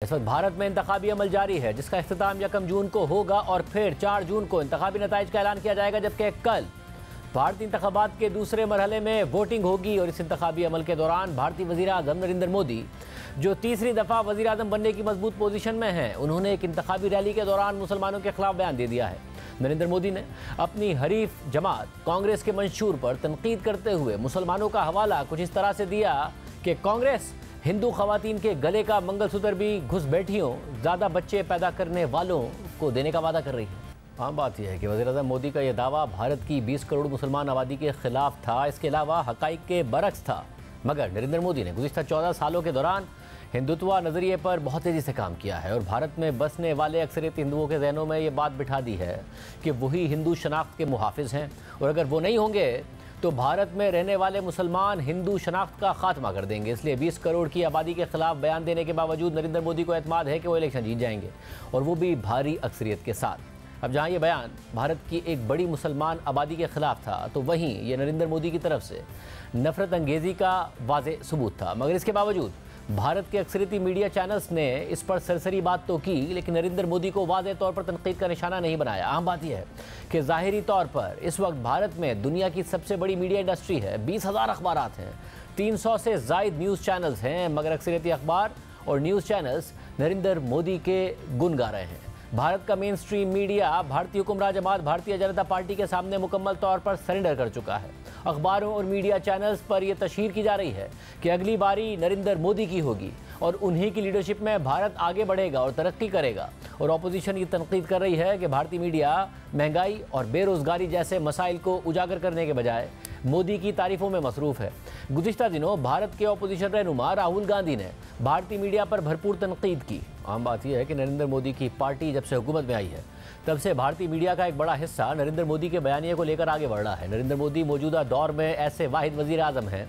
इस वक्त भारत में इंतखाबी अमल जारी है, जिसका इख्तिताम 1 जून को होगा और फिर 4 जून को इंतखाबी नताइज का ऐलान किया जाएगा। जबकि कल भारतीय इंतखाबात के दूसरे मरहले में वोटिंग होगी और इस इंतखाबी अमल के दौरान भारतीय वज़ीर आज़म नरेंद्र मोदी, जो तीसरी दफ़ा वज़ीर आज़म बनने की मजबूत पोजीशन में हैं, उन्होंने एक इंतखाबी रैली के दौरान मुसलमानों के खिलाफ बयान दे दिया है। नरेंद्र मोदी ने अपनी हरीफ जमात कांग्रेस के मंशूर पर तनकीद करते हुए मुसलमानों का हवाला कुछ इस तरह से दिया कि कांग्रेस हिंदू खवातीन के गले का मंगलसूत्र भी घुसपैठियों, ज़्यादा बच्चे पैदा करने वालों को देने का वादा कर रही है। आम बात यह है कि वज़ीर आज़म मोदी का यह दावा भारत की 20 करोड़ मुसलमान आबादी के खिलाफ था, इसके अलावा हक़ाइक़ के बरक्स था। मगर नरेंद्र मोदी ने गुज़िश्ता 14 सालों के दौरान हिंदुत्व नज़रिए पर बहुत तेज़ी से काम किया है और भारत में बसने वाले अक्सरियत हिंदुओं के जहनों में ये बात बिठा दी है कि वही हिंदू शनाख्त के मुहाफ़िज़ हैं, और अगर वो नहीं होंगे तो भारत में रहने वाले मुसलमान हिंदू शनाख्त का खात्मा कर देंगे। इसलिए 20 करोड़ की आबादी के खिलाफ बयान देने के बावजूद नरेंद्र मोदी को एतमाद है कि वो इलेक्शन जीत जाएंगे, और वो भी भारी अक्सरियत के साथ। अब जहाँ ये बयान भारत की एक बड़ी मुसलमान आबादी के खिलाफ था, तो वहीं ये नरेंद्र मोदी की तरफ से नफरत अंगेज़ी का वाज़ेह सबूत था। मगर इसके बावजूद भारत के अक्सरियती मीडिया चैनल्स ने इस पर सरसरी बात तो की, लेकिन नरेंद्र मोदी को वाज़ेह तौर पर तनकीद का निशाना नहीं बनाया। अहम बात यह है कि ज़ाहिरी तौर पर इस वक्त भारत में दुनिया की सबसे बड़ी मीडिया इंडस्ट्री है। 20,000 अखबारात हैं, 300 से ज़ायद न्यूज़ चैनल्स हैं, मगर अक्सरियती अखबार और न्यूज़ चैनल्स नरेंद्र मोदी के गुण गा रहे हैं। भारत का मेन स्ट्रीम मीडिया भारतीय हुक्मरान जमात भारतीय जनता पार्टी के सामने मुकम्मल तौर पर सरेंडर कर चुका है। अखबारों और मीडिया चैनल्स पर यह तशहीर की जा रही है कि अगली बारी नरेंद्र मोदी की होगी और उन्हीं की लीडरशिप में भारत आगे बढ़ेगा और तरक्की करेगा। और अपोजिशन ये तनकीद कर रही है कि भारतीय मीडिया महंगाई और बेरोज़गारी जैसे मसाइल को उजागर करने के बजाय मोदी की तारीफों में मसरूफ़ है। गुज़िश्ता दिनों भारत के अपोजिशन रहनुमा राहुल गांधी ने भारतीय मीडिया पर भरपूर तनकीद की। आम बात यह है कि नरेंद्र मोदी की पार्टी जब से हुकूमत में आई है, तब से भारतीय मीडिया का एक बड़ा हिस्सा नरेंद्र मोदी के बयानिए को लेकर आगे बढ़ रहा है। नरेंद्र मोदी मौजूदा दौर में ऐसे वाहिद वज़ीर आज़म हैं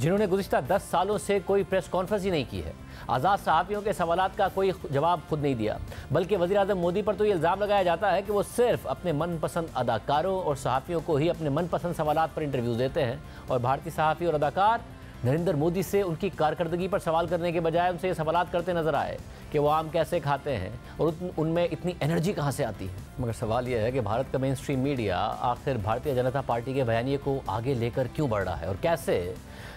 जिन्होंने गुज़िश्ता 10 सालों से कोई प्रेस कॉन्फ्रेंस ही नहीं की है, आज़ाद सहाफ़ियों के सवालात का कोई जवाब खुद नहीं दिया, बल्कि वज़ीर आज़म मोदी पर तो ये इल्ज़ाम लगाया जाता है कि वो सिर्फ अपने मनपसंद अदाकारों और सहाफ़ियों को ही अपने मनपसंद सवालात पर इंटरव्यूज़ देते हैं, और भारतीय सहाफ़ी और अदाकार नरेंद्र मोदी से उनकी कारकर्दगी पर सवाल करने के बजाय उनसे ये सवालात करते नजर आए कि वो आम कैसे खाते हैं और उनमें इतनी एनर्जी कहाँ से आती है। मगर सवाल यह है कि भारत का मेन स्ट्रीम मीडिया आखिर भारतीय जनता पार्टी के बयानिए को आगे लेकर क्यों बढ़ रहा है, और कैसे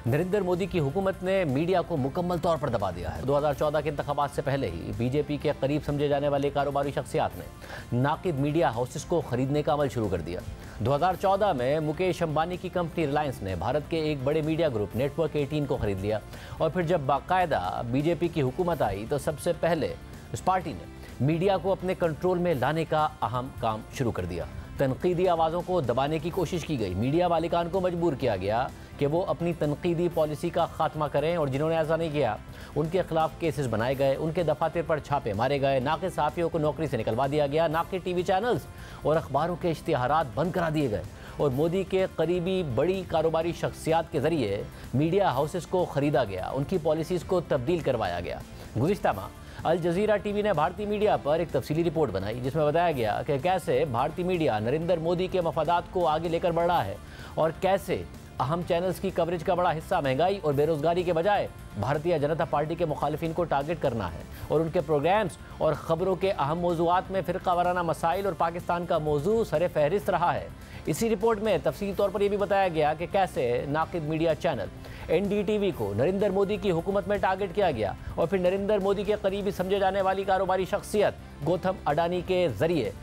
नरेंद्र मोदी की हुकूमत ने मीडिया को मुकम्मल तौर पर दबा दिया है। 2014 के इंतखाबात से पहले ही बीजेपी के करीब समझे जाने वाले कारोबारी शख्सियात ने नाकिद मीडिया हाउसेस को खरीदने का अमल शुरू कर दिया। 2014 में मुकेश अंबानी की कंपनी रिलायंस ने भारत के एक बड़े मीडिया ग्रुप नेटवर्क 18 को खरीद लिया, और फिर जब बाकायदा बीजेपी की हुकूमत आई तो सबसे पहले इस पार्टी ने मीडिया को अपने कंट्रोल में लाने का अहम काम शुरू कर दिया। तनकीदी आवाज़ों को दबाने की कोशिश की गई, मीडिया मालिकान को मजबूर किया गया कि वो अपनी तनकीदी पॉलिसी का खात्मा करें, और जिन्होंने ऐसा नहीं किया उनके खिलाफ केसेस बनाए गए, उनके दफातर पर छापे मारे गए, नाक़िद सहाफ़ियों को नौकरी से निकलवा दिया गया, नाक़िद टीवी चैनल्स और अखबारों के इश्तिहारात बंद करा दिए गए, और मोदी के करीबी बड़ी कारोबारी शख्सियात के ज़रिए मीडिया हाउसेस को ख़रीदा गया, उनकी पॉलिसीज़ को तब्दील करवाया गया। गुज़िश्ता माह अल जज़ीरा टीवी ने भारतीय मीडिया पर एक तफसीली रिपोर्ट बनाई, जिसमें बताया गया कि कैसे भारतीय मीडिया नरेंद्र मोदी के मफादात को आगे लेकर बढ़ रहा है, और कैसे अहम चैनल्स की कवरेज का बड़ा हिस्सा महंगाई और बेरोज़गारी के बजाय भारतीय जनता पार्टी के मुखालिफिन को टारगेट करना है, और उनके प्रोग्राम्स और ख़बरों के अहम मौज़ूआत में फ़िरका वाराना मसाइल और पाकिस्तान का मौजू सर फहरिस्त रहा है। इसी रिपोर्ट में तफसीली तौर पर यह भी बताया गया कि कैसे नाकिद मीडिया चैनल NDTV को नरेंद्र मोदी की हुकूमत में टारगेट किया गया, और फिर नरेंद्र मोदी के करीबी समझे जाने वाली कारोबारी शख्सियत गौतम अडानी के ज़रिए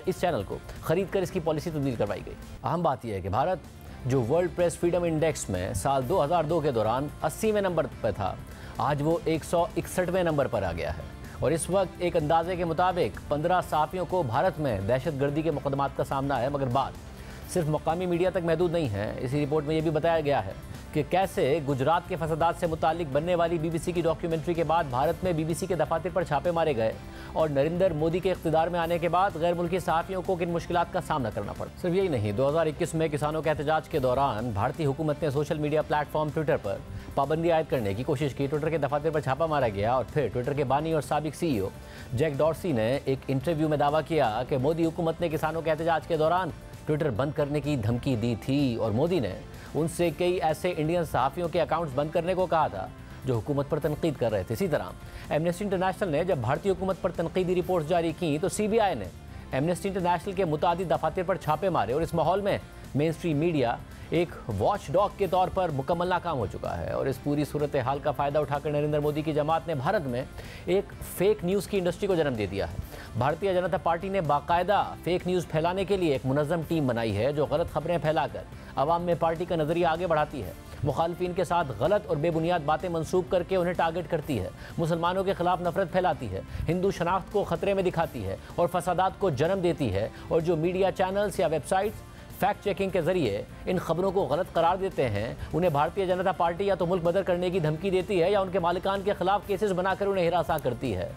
इस चैनल को ख़रीद कर इसकी पॉलिसी तब्दील करवाई गई। अहम बात यह है कि भारत जो वर्ल्ड प्रेस फ्रीडम इंडेक्स में साल 2002 के दौरान 80वें नंबर पर था, आज वो 161वें नंबर पर आ गया है, और इस वक्त एक अंदाजे के मुताबिक 15 सहाफ़ियों को भारत में दहशतगर्दी के मुकदमात का सामना है। मगर बात सिर्फ मकामी मीडिया तक महदूद नहीं है। इसी रिपोर्ट में यह भी बताया गया है कि कैसे गुजरात के फसादात से मुतालिक बनने वाली BBC की डॉक्यूमेंट्री के बाद भारत में BBC के दफातर पर छापे मारे गए, और नरेंद्र मोदी के इख्तिदार में आने के बाद गैर मुल्की सहाफ़ियों को किन मुश्किलात का सामना करना पड़ा। सिर्फ यही नहीं, 2021 में किसानों के एहतजाज के दौरान भारतीय हुकूमत ने सोशल मीडिया प्लेटफॉर्म ट्विटर पर पाबंदी आयद करने की कोशिश की। ट्विटर के दफातर पर छापा मारा गया, और फिर ट्विटर के बानी और साबिक CEO जैक डॉर्सी ने एक इंटरव्यू में दावा किया कि मोदी हुकूमत ने किसानों के एहतजाज के दौरान ट्विटर बंद करने की धमकी दी थी, और मोदी ने उनसे कई ऐसे इंडियन सहाफ़ियों के अकाउंट्स बंद करने को कहा था जो हुकूमत पर तनकीद कर रहे थे। इसी तरह एमनेस्टी इंटरनेशनल ने जब भारतीय हुकूमत पर तनकीदी रिपोर्ट जारी की तो CBI ने एमनेस्टी इंटरनेशनल के मुतादिद दफातर पर छापे मारे और इस माहौल में मेन स्ट्रीम मीडिया एक वॉच डॉग के तौर पर मुकम्मल नाकाम हो चुका है। और इस पूरी सूरत हाल का फ़ायदा उठाकर नरेंद्र मोदी की जमात ने भारत में एक फेक न्यूज़ की इंडस्ट्री को जन्म दे दिया है। भारतीय जनता पार्टी ने बाकायदा फेक न्यूज़ फैलाने के लिए एक मुनज़्ज़म टीम बनाई है जो गलत खबरें फैलाकर आवाम में पार्टी का नज़रिया आगे बढ़ाती है, मुखालफिन के साथ गलत और बेबुनियाद बातें मंसूब करके उन्हें टारगेट करती है, मुसलमानों के खिलाफ नफरत फैलाती है, हिंदू शनाख्त को खतरे में दिखाती है और फसादात को जन्म देती है। और जो मीडिया चैनल्स या वेबसाइट्स फैक्ट चेकिंग के जरिए इन खबरों को गलत करार देते हैं, उन्हें भारतीय जनता पार्टी या तो मुल्क बदर करने की धमकी देती है या उनके मालिकान के खिलाफ केसेस बनाकर उन्हें हिरासा करती है।